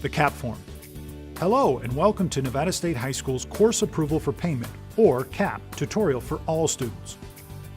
The CAP form. Hello and welcome to Nevada State High School's Course Approval for Payment, or CAP, tutorial for all students.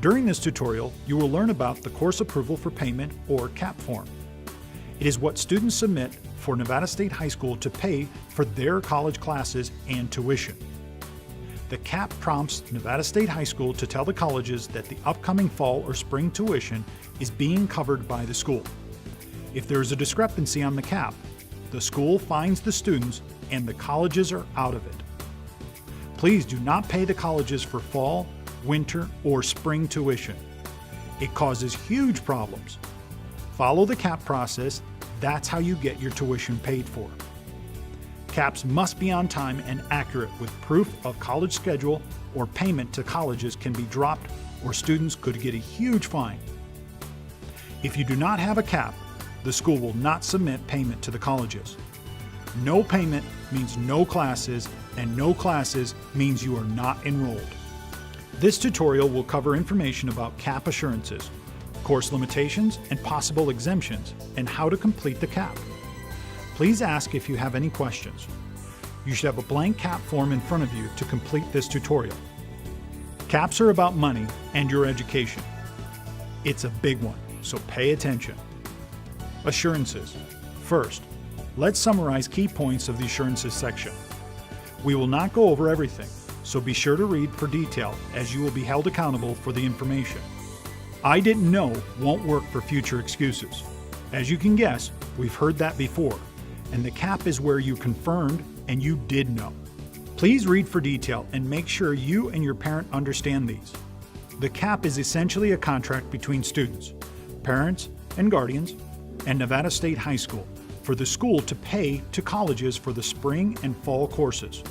During this tutorial, you will learn about the Course Approval for Payment, or CAP form. It is what students submit for Nevada State High School to pay for their college classes and tuition. The CAP prompts Nevada State High School to tell the colleges that the upcoming fall or spring tuition is being covered by the school. If there is a discrepancy on the CAP, the school fines the students and the colleges are out of it. Please do not pay the colleges for fall, winter, or spring tuition. It causes huge problems. Follow the CAP process. That's how you get your tuition paid for. CAPs must be on time and accurate with proof of college schedule, or payment to colleges can be dropped or students could get a huge fine. If you do not have a CAP, the school will not submit payment to the colleges. No payment means no classes, and no classes means you are not enrolled. This tutorial will cover information about CAP assurances, course limitations and possible exemptions, and how to complete the CAP. Please ask if you have any questions. You should have a blank CAP form in front of you to complete this tutorial. CAPs are about money and your education. It's a big one, so pay attention. Assurances. First, let's summarize key points of the assurances section. We will not go over everything, so be sure to read for detail as you will be held accountable for the information. I didn't know won't work for future excuses. As you can guess, we've heard that before, and the CAP is where you confirmed and you did know. Please read for detail and make sure you and your parent understand these. The CAP is essentially a contract between students, parents, and guardians, and Nevada State High School for the school to pay to colleges for the spring and fall courses.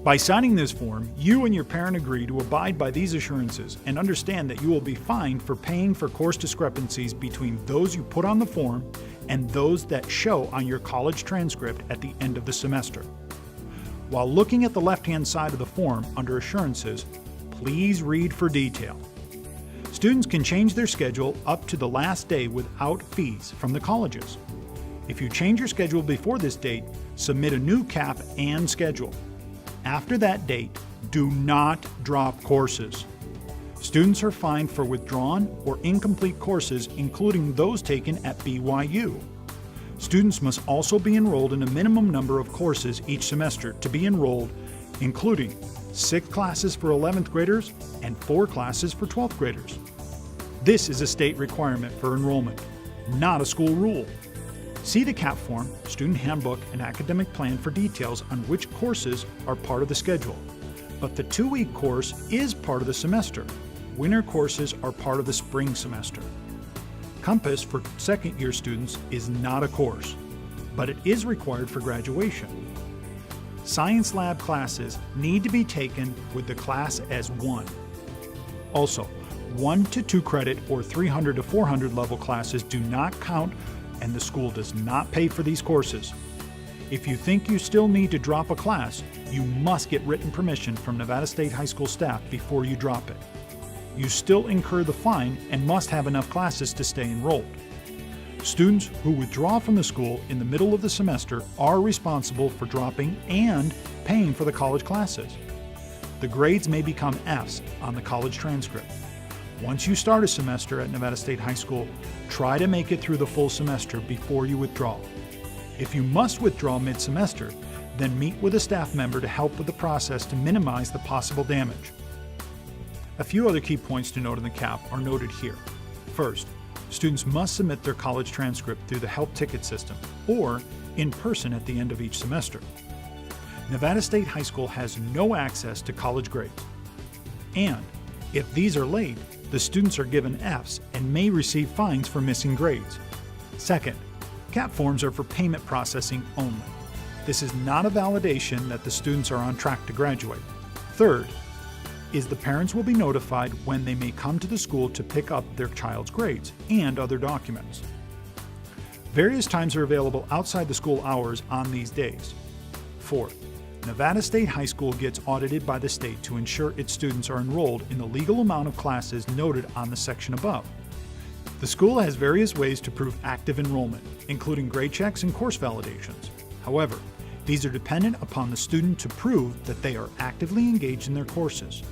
By signing this form, you and your parent agree to abide by these assurances and understand that you will be fined for paying for course discrepancies between those you put on the form and those that show on your college transcript at the end of the semester. While looking at the left-hand side of the form under Assurances, please read for detail. Students can change their schedule up to the last day without fees from the colleges. If you change your schedule before this date, submit a new CAP and schedule. After that date, do not drop courses. Students are fined for withdrawn or incomplete courses, including those taken at BYU. Students must also be enrolled in a minimum number of courses each semester to be enrolled, including 6 classes for 11th graders and 4 classes for 12th graders. This is a state requirement for enrollment, not a school rule. See the CAP form, student handbook, and academic plan for details on which courses are part of the schedule. But the 2-week course is part of the semester. Winter courses are part of the spring semester. Compass for second-year students is not a course, but it is required for graduation. Science lab classes need to be taken with the class as one. Also, 1 to 2 credit or 300 to 400 level classes do not count, and the school does not pay for these courses. If you think you still need to drop a class, you must get written permission from Nevada State High School staff before you drop it. You still incur the fine and must have enough classes to stay enrolled. Students who withdraw from the school in the middle of the semester are responsible for dropping and paying for the college classes. The grades may become Fs on the college transcript. Once you start a semester at Nevada State High School, try to make it through the full semester before you withdraw. If you must withdraw mid-semester, then meet with a staff member to help with the process to minimize the possible damage. A few other key points to note in the CAP are noted here. First, students must submit their college transcript through the help ticket system or in person at the end of each semester. Nevada State High School has no access to college grades. And if these are late, the students are given Fs and may receive fines for missing grades. Second, CAP forms are for payment processing only. This is not a validation that the students are on track to graduate. Third, is the parents will be notified when they may come to the school to pick up their child's grades and other documents. Various times are available outside the school hours on these days. Fourth, Nevada State High School gets audited by the state to ensure its students are enrolled in the legal amount of classes noted on the section above. The school has various ways to prove active enrollment, including grade checks and course validations. However, these are dependent upon the student to prove that they are actively engaged in their courses.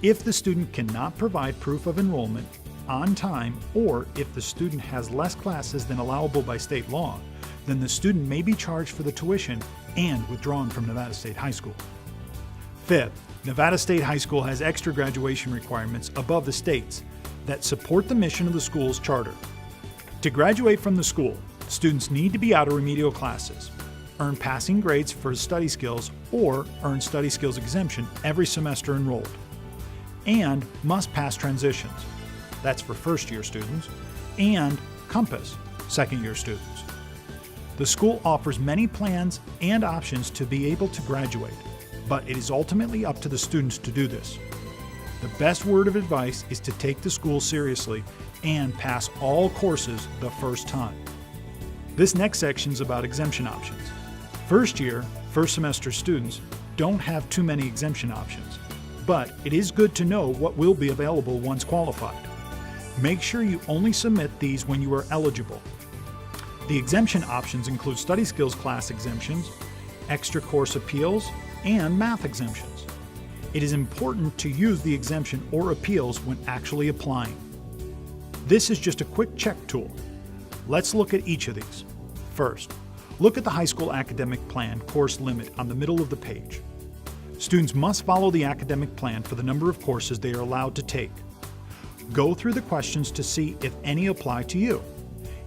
If the student cannot provide proof of enrollment on time, or if the student has less classes than allowable by state law, then the student may be charged for the tuition and withdrawn from Nevada State High School. Fifth, Nevada State High School has extra graduation requirements above the state's that support the mission of the school's charter. To graduate from the school, students need to be out of remedial classes, earn passing grades for study skills, or earn study skills exemption every semester enrolled, and must pass transitions. That's for first-year students, and Compass, second-year students. The school offers many plans and options to be able to graduate, but it is ultimately up to the students to do this. The best word of advice is to take the school seriously and pass all courses the first time. This next section is about exemption options. First year, first semester students don't have too many exemption options, but it is good to know what will be available once qualified. Make sure you only submit these when you are eligible. The exemption options include study skills class exemptions, extra course appeals, and math exemptions. It is important to use the exemption or appeals when actually applying. This is just a quick check tool. Let's look at each of these. First, look at the high school academic plan course limit on the middle of the page. Students must follow the academic plan for the number of courses they are allowed to take. Go through the questions to see if any apply to you.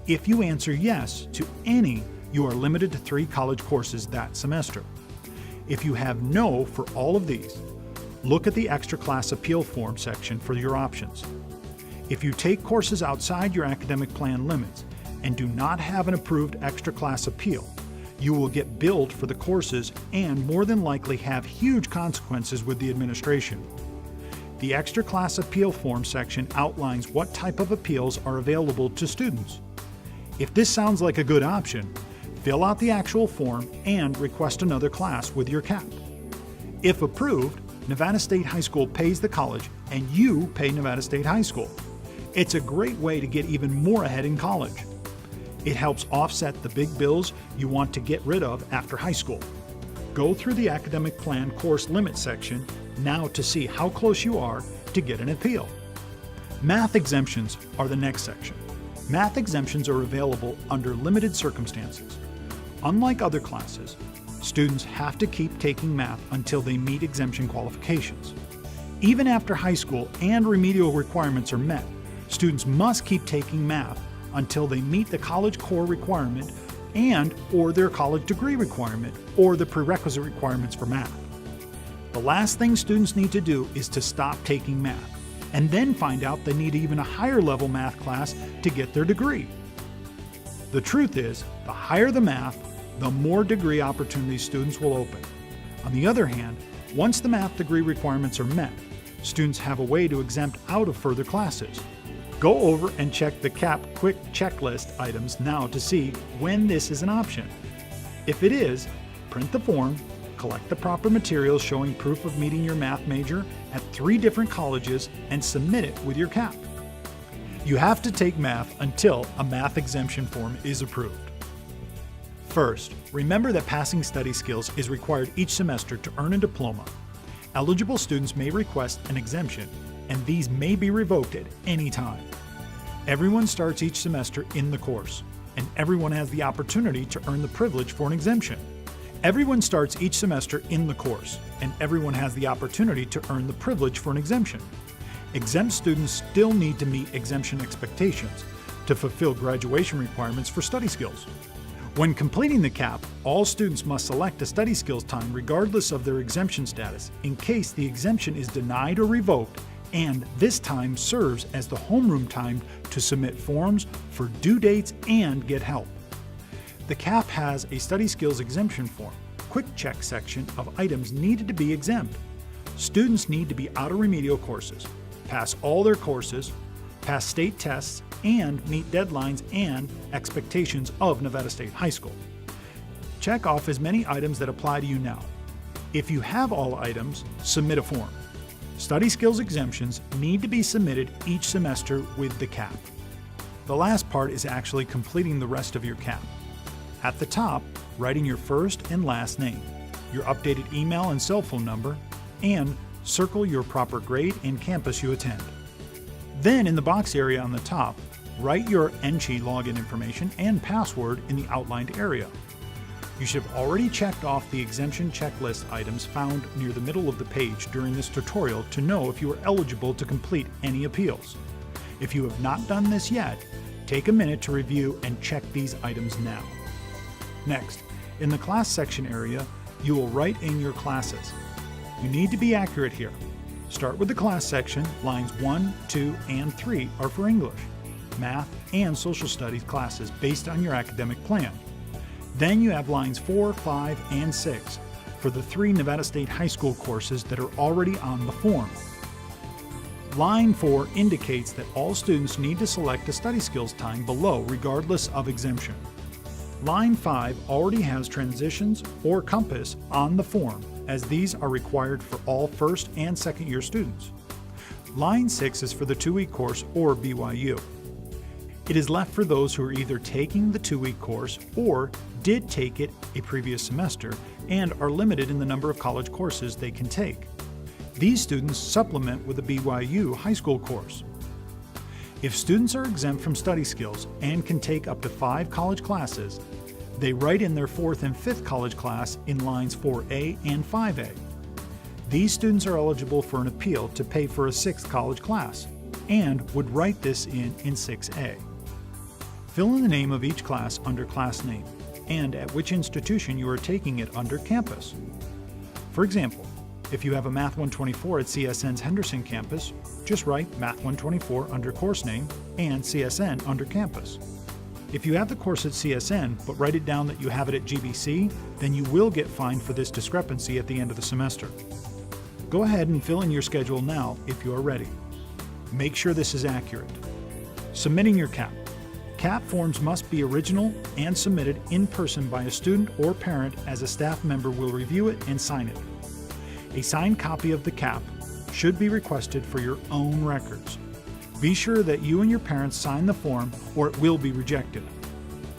If you answer yes to any, you are limited to 3 college courses that semester. If you have no for all of these, look at the extra class appeal form section for your options. If you take courses outside your academic plan limits and do not have an approved extra class appeal, you will get billed for the courses and more than likely have huge consequences with the administration. The extra class appeal form section outlines what type of appeals are available to students. If this sounds like a good option, fill out the actual form and request another class with your CAP. If approved, Nevada State High School pays the college and you pay Nevada State High School. It's a great way to get even more ahead in college. It helps offset the big bills you want to get rid of after high school. Go through the academic plan course limit section now to see how close you are to get an appeal. Math exemptions are the next section. Math exemptions are available under limited circumstances. Unlike other classes, students have to keep taking math until they meet exemption qualifications. Even after high school and remedial requirements are met, students must keep taking math until they meet the college core requirement and/or their college degree requirement or the prerequisite requirements for math. The last thing students need to do is to stop taking math and then find out they need even a higher level math class to get their degree. The truth is, the higher the math, the more degree opportunities students will open. On the other hand, once the math degree requirements are met, students have a way to exempt out of further classes. Go over and check the CAP quick checklist items now to see when this is an option. If it is, print the form, collect the proper materials showing proof of meeting your math major at 3 different colleges, and submit it with your CAP. You have to take math until a math exemption form is approved. First, remember that passing study skills is required each semester to earn a diploma. Eligible students may request an exemption, and these may be revoked at any time. Everyone starts each semester in the course, and everyone has the opportunity to earn the privilege for an exemption. Everyone starts each semester in the course, and everyone has the opportunity to earn the privilege for an exemption. Exempt students still need to meet exemption expectations to fulfill graduation requirements for study skills. When completing the CAP, all students must select a study skills time regardless of their exemption status in case the exemption is denied or revoked, and this time serves as the homeroom time to submit forms for due dates and get help. The CAP has a study skills exemption form, quick check section of items needed to be exempt. Students need to be out of remedial courses, pass all their courses, pass state tests, and meet deadlines and expectations of Nevada State High School. Check off as many items that apply to you now. If you have all items, submit a form. Study skills exemptions need to be submitted each semester with the CAP. The last part is actually completing the rest of your CAP. At the top, writing your first and last name, your updated email and cell phone number, and circle your proper grade and campus you attend. Then in the box area on the top, write your NSHS login information and password in the outlined area. You should have already checked off the exemption checklist items found near the middle of the page during this tutorial to know if you are eligible to complete any appeals. If you have not done this yet, take a minute to review and check these items now. Next, in the class section area, you will write in your classes. You need to be accurate here. Start with the class section. Lines 1, 2, and 3 are for English, Math, and Social Studies classes based on your academic plan. Then you have lines 4, 5, and 6 for the 3 Nevada State High School courses that are already on the form. Line 4 indicates that all students need to select a study skills time below regardless of exemption. Line 5 already has transitions or compass on the form, as these are required for all first and second year students. Line 6 is for the 2-week course or BYU. It is left for those who are either taking the 2-week course or did take it a previous semester and are limited in the number of college courses they can take. These students supplement with a BYU high school course. If students are exempt from study skills and can take up to 5 college classes, they write in their 4th and 5th college class in lines 4A and 5A. These students are eligible for an appeal to pay for a 6th college class and would write this in 6A. Fill in the name of each class under class name and at which institution you are taking it under campus. For example, if you have a Math 124 at CSN's Henderson campus, just write Math 124 under course name and CSN under campus. If you have the course at CSN but write it down that you have it at GBC, then you will get fined for this discrepancy at the end of the semester. Go ahead and fill in your schedule now if you are ready. Make sure this is accurate. Submitting your CAP. CAP forms must be original and submitted in person by a student or parent, as a staff member will review it and sign it. A signed copy of the CAP should be requested for your own records. Be sure that you and your parents sign the form or it will be rejected.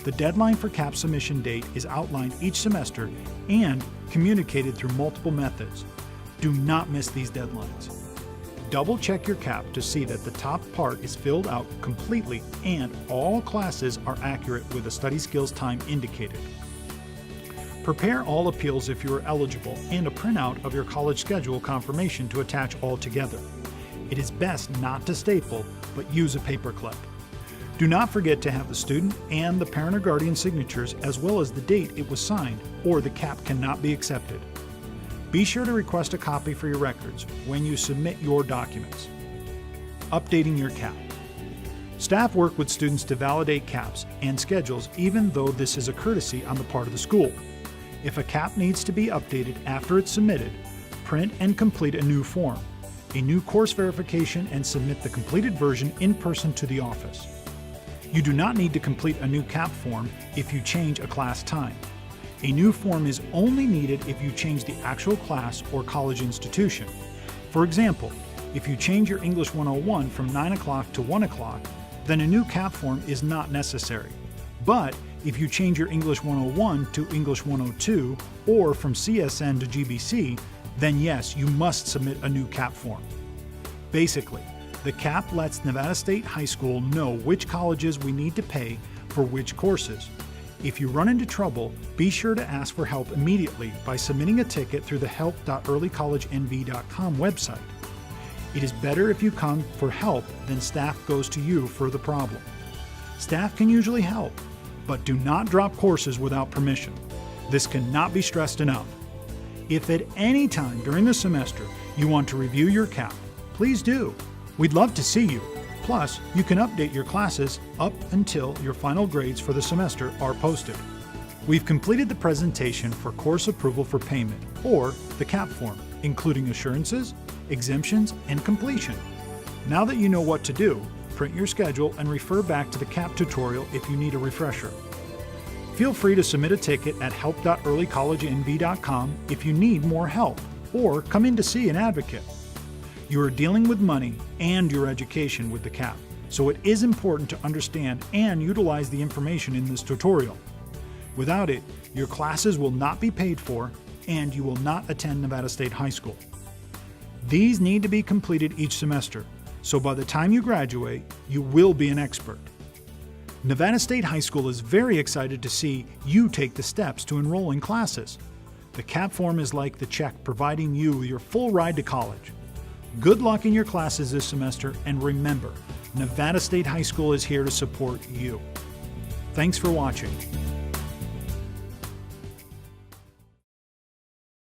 The deadline for CAP submission date is outlined each semester and communicated through multiple methods. Do not miss these deadlines. Double check your CAP to see that the top part is filled out completely and all classes are accurate with the study skills time indicated. Prepare all appeals if you are eligible and a printout of your college schedule confirmation to attach all together. It is best not to staple, but use a paperclip. Do not forget to have the student and the parent or guardian signatures as well as the date it was signed, or the CAP cannot be accepted. Be sure to request a copy for your records when you submit your documents. Updating your CAP. Staff work with students to validate CAPs and schedules, even though this is a courtesy on the part of the school. If a CAP needs to be updated after it's submitted, print and complete a new form, a new course verification, and submit the completed version in person to the office. You do not need to complete a new CAP form if you change a class time. A new form is only needed if you change the actual class or college institution. For example, if you change your English 101 from 9 o'clock to 1 o'clock, then a new CAP form is not necessary. But if you change your English 101 to English 102 or from CSN to GBC, then yes, you must submit a new CAP form. Basically, the CAP lets Nevada State High School know which colleges we need to pay for which courses. If you run into trouble, be sure to ask for help immediately by submitting a ticket through the help.earlycollegenv.com website. It is better if you come for help than staff goes to you for the problem. Staff can usually help, but do not drop courses without permission. This cannot be stressed enough. If at any time during the semester you want to review your CAP, please do. We'd love to see you. Plus, you can update your classes up until your final grades for the semester are posted. We've completed the presentation for course approval for payment, or the CAP form, including assurances, exemptions, and completion. Now that you know what to do, print your schedule and refer back to the CAP tutorial if you need a refresher. Feel free to submit a ticket at help.earlycollegenv.com if you need more help, or come in to see an advocate. You are dealing with money and your education with the CAP, so it is important to understand and utilize the information in this tutorial. Without it, your classes will not be paid for and you will not attend Nevada State High School. These need to be completed each semester, so by the time you graduate, you will be an expert. Nevada State High School is very excited to see you take the steps to enroll in classes. The CAP form is like the check providing you your full ride to college. Good luck in your classes this semester, and remember, Nevada State High School is here to support you. Thanks for watching.